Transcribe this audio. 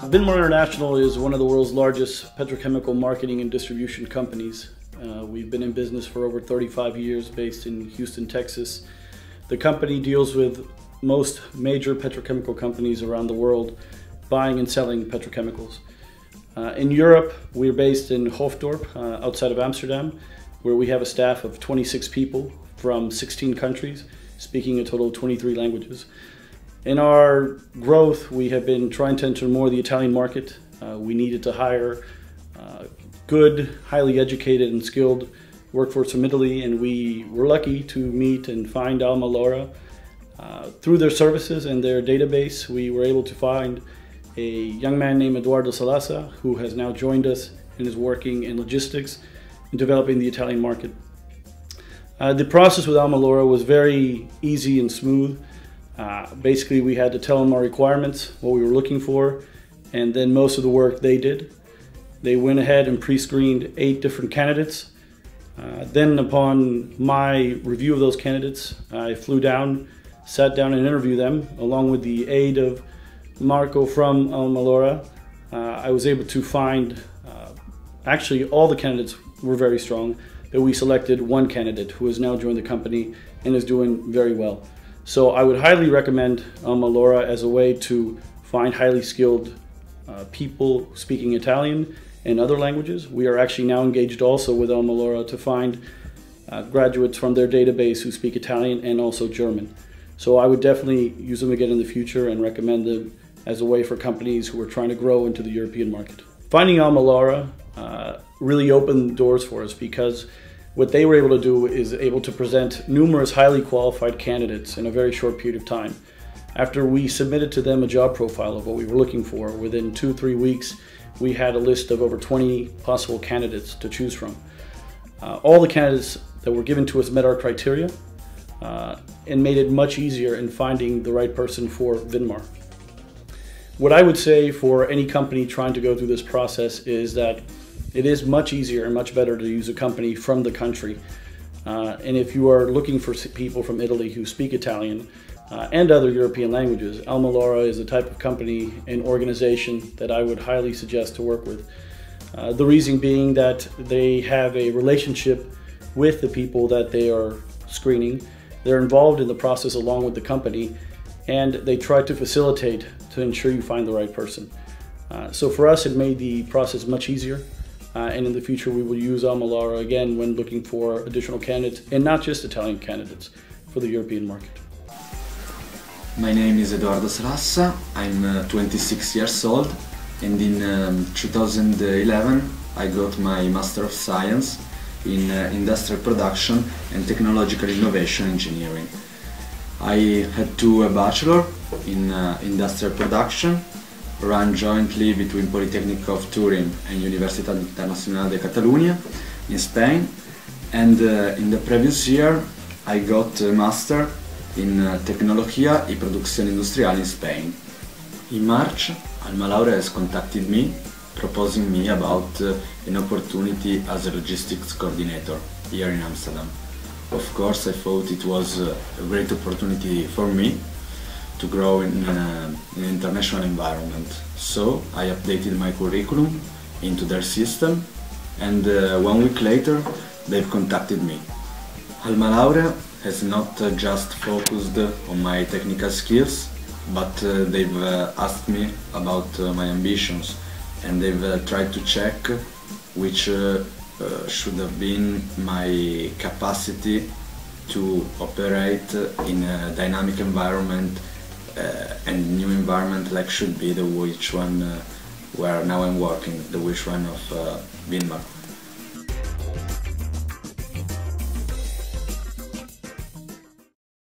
Vimar International is one of the world's largest petrochemical marketing and distribution companies. We've been in business for over 35 years, based in Houston, Texas. The company deals with most major petrochemical companies around the world, buying and selling petrochemicals. In Europe, we're based in Hoofddorp, outside of Amsterdam, where we have a staff of 26 people from 16 countries, speaking a total of 23 languages. In our growth, we have been trying to enter more of the Italian market. We needed to hire good, highly educated and skilled workforce from Italy, and we were lucky to meet and find AlmaLaurea. Through their services and their database, we were able to find a young man named Edoardo Salassa, who has now joined us and is working in logistics and developing the Italian market. The process with AlmaLaurea was very easy and smooth. Basically, we had to tell them our requirements, what we were looking for, and then most of the work they did. They went ahead and pre-screened 8 different candidates. Then upon my review of those candidates, I flew down, sat down and interviewed them, along with the aid of Marco from AlmaLaurea. I was able to find, actually all the candidates were very strong, but we selected one candidate who has now joined the company and is doing very well. So I would highly recommend AlmaLaurea as a way to find highly skilled people speaking Italian and other languages. We are actually now engaged also with AlmaLaurea to find graduates from their database who speak Italian and also German. So I would definitely use them again in the future and recommend them as a way for companies who are trying to grow into the European market. Finding AlmaLaurea really opened doors for us, because what they were able to do is able to present numerous highly qualified candidates in a very short period of time. After we submitted to them a job profile of what we were looking for, within 2-3 weeks, we had a list of over 20 possible candidates to choose from. All the candidates that were given to us met our criteria and made it much easier in finding the right person for Vimar. What I would say for any company trying to go through this process is that it is much easier and much better to use a company from the country. And if you are looking for people from Italy who speak Italian and other European languages, AlmaLaurea is the type of company and organization that I would highly suggest to work with. The reason being that they have a relationship with the people that they are screening. They're involved in the process along with the company, and they try to facilitate to ensure you find the right person. So for us, it made the process much easier. And in the future, we will use AlmaLaurea again when looking for additional candidates, and not just Italian candidates, for the European market. My name is Edoardo Salassa. I'm 26 years old, and in 2011 I got my Master of Science in Industrial Production and Technological Innovation Engineering. I had a Bachelor in Industrial Production, run jointly between Polytechnic of Turin and Universitat Internacional de Catalunya in Spain, and in the previous year I got a Master in Tecnología y Producción Industrial in Spain. In March, AlmaLaurea has contacted me, proposing me about an opportunity as a logistics coordinator here in Amsterdam. Of course, I thought it was a great opportunity for me to grow in an international environment. So I updated my curriculum into their system, and 1 week later they've contacted me. AlmaLaurea has not just focused on my technical skills, but they've asked me about my ambitions, and they've tried to check which should have been my capacity to operate in a dynamic environment and new environment, like should be the which one where now I'm working, the which one of Vimar.